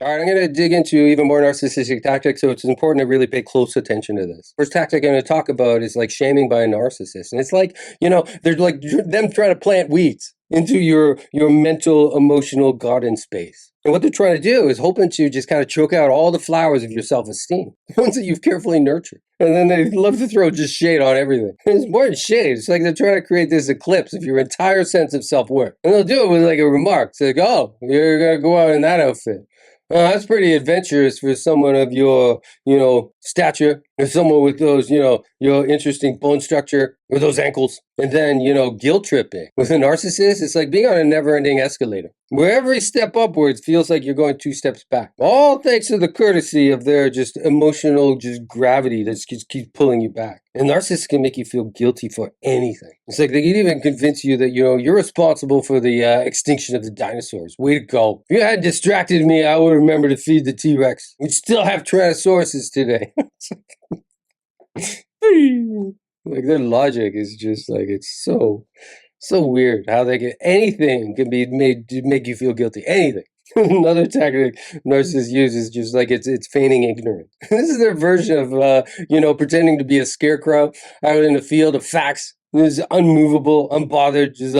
All right, I'm going to dig into even more narcissistic tactics, so it's important to really pay close attention to this. First tactic I'm going to talk about is like shaming by a narcissist. And it's like, they're like them trying to plant weeds into your mental, emotional garden space. And what they're trying to do is hoping to just kind of choke out all the flowers of your self-esteem, the ones that you've carefully nurtured. And then they love to throw just shade on everything. And it's more than shade. It's like they're trying to create this eclipse of your entire sense of self-worth. And they'll do it with like a remark. It's like, oh, you're going to go out in that outfit. That's pretty adventurous for someone of your, stature, or someone with those, your interesting bone structure, or those ankles. And then, guilt tripping. With a narcissist, it's like being on a never-ending escalator, where every step upwards feels like you're going 2 steps back. All thanks to the courtesy of their just emotional gravity that just keeps pulling you back. And narcissists can make you feel guilty for anything. It's like they can even convince you that, you're responsible for the extinction of the dinosaurs. Way to go. If you hadn't distracted me, I would remember to feed the T-Rex. We'd still have Tyrannosauruses today. Like their logic is just like, it's so weird how anything can be made to make you feel guilty. Anything. Another tactic narcissists use is just like it's feigning ignorance. This is their version of pretending to be a scarecrow out in a field of facts. This is unmovable, unbothered, just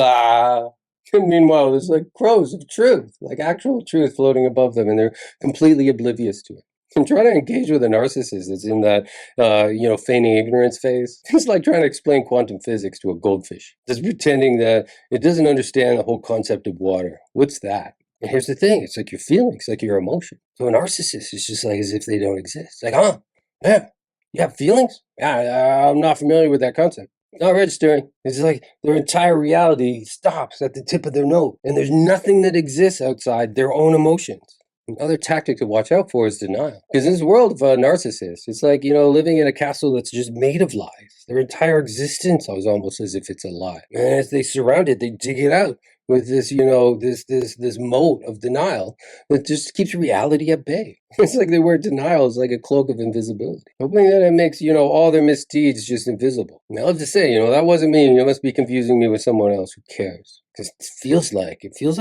Meanwhile, there's like crows of truth, like actual truth floating above them, and they're completely oblivious to it. I'm trying to engage with a narcissist that's in that, feigning ignorance phase. It's like trying to explain quantum physics to a goldfish. Just pretending that it doesn't understand the whole concept of water. What's that? And here's the thing. It's like your feelings, like your emotion. So a narcissist is just like as if they don't exist. Like, yeah, you have feelings? Yeah, I'm not familiar with that concept. Not registering. It's like their entire reality stops at the tip of their nose. And there's nothing that exists outside their own emotions. Another tactic to watch out for is denial. Because in this world of narcissists, it's like, living in a castle that's just made of lies. Their entire existence is almost as if it's a lie. And as they surround it, they dig it out with this, this moat of denial that just keeps reality at bay. It's like they wear denial as like a cloak of invisibility, hoping that it makes, all their misdeeds just invisible. And I love to say, that wasn't me. You must be confusing me with someone else who cares. Because it feels like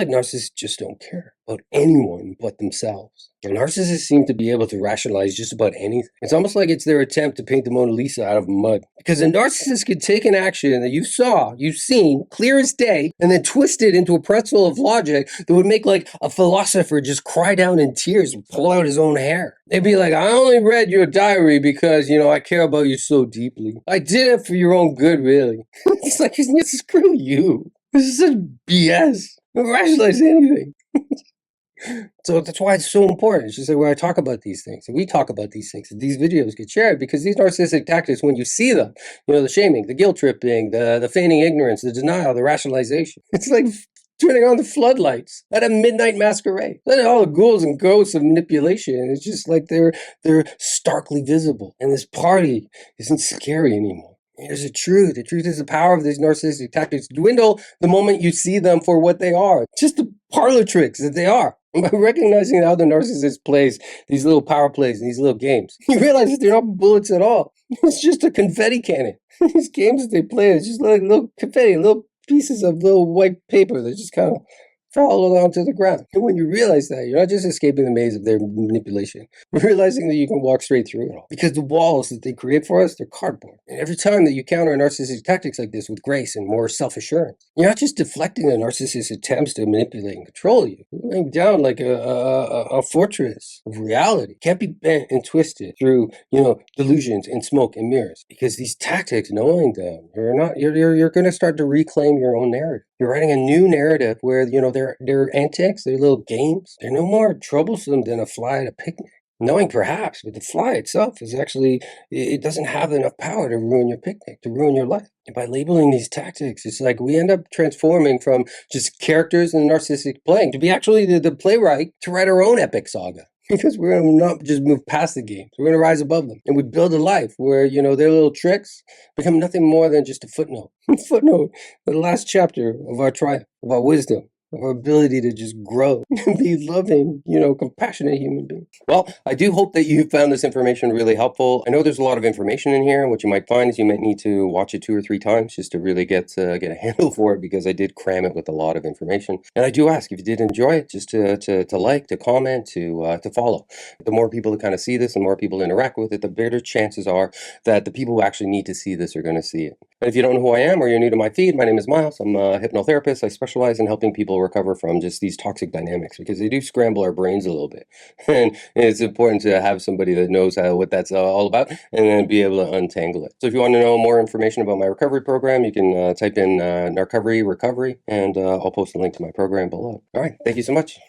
narcissists just don't care about anyone but themselves. And narcissists seem to be able to rationalize just about anything. It's almost like it's their attempt to paint the Mona Lisa out of mud. Because a narcissist can take an action that you've seen, clear as day, and then twist it into a pretzel of logic that would make like a philosopher just cry down in tears and pull out his own hair. They'd be like, I only read your diary because, I care about you so deeply. I did it for your own good, really. It's like, screw you. This is such BS. Don't rationalize anything. So that's why it's so important. It's just like when I talk about these things, and we talk about these things, and these videos get shared, because these narcissistic tactics, when you see them, the shaming, the guilt tripping, the feigning ignorance, the denial, the rationalization, it's like turning on the floodlights at a midnight masquerade. Then all the ghouls and ghosts of manipulation. It's just like they're starkly visible, and this party isn't scary anymore. Here's the truth. The truth is the power of these narcissistic tactics dwindle the moment you see them for what they are. Just the parlor tricks that they are. And by recognizing how the narcissist plays these little power plays and these little games, you realize that they're not bullets at all. It's just a confetti cannon. These games that they play is just like little confetti, little pieces of little white paper that just kind of fall onto the ground. And when you realize that, you're not just escaping the maze of their manipulation, you're realizing that you can walk straight through it all. Because the walls that they create for us, they're cardboard. And every time that you counter narcissistic tactics like this with grace and more self-assurance, you're not just deflecting the narcissist's attempts to manipulate and control you. You're laying down like a fortress of reality. Can't be bent and twisted through, delusions and smoke and mirrors. Because these tactics, knowing them, you're going to start to reclaim your own narrative. You're writing a new narrative where, their antics, their little games, they're no more troublesome than a fly at a picnic. Knowing perhaps, but the fly itself is actually, it doesn't have enough power to ruin your picnic, to ruin your life. And by labeling these tactics, it's like we end up transforming from just characters in narcissistic playing to be actually the playwright to write our own epic saga. Because we're going to not just move past the games. We're going to rise above them. And we build a life where, their little tricks become nothing more than just a footnote. Footnote, the last chapter of our triumph, of our wisdom, our ability to just grow and be loving, compassionate human beings. Well, I do hope that you found this information really helpful. I know there's a lot of information in here, and what you might find is you might need to watch it 2 or 3 times just to really get a handle for it, because I did cram it with a lot of information. And I do ask, if you did enjoy it, just to like, to comment, to follow. The more people that kind of see this and more people interact with it, the better chances are that the people who actually need to see this are going to see it. And if you don't know who I am, or you're new to my feed, my name is Miles. I'm a hypnotherapist. I specialize in helping people recover from just these toxic dynamics, because they do scramble our brains a little bit. And it's important to have somebody that knows what that's all about, and then be able to untangle it. So if you want to know more information about my recovery program, you can type in Narcovery Recovery, and I'll post a link to my program below. All right. Thank you so much.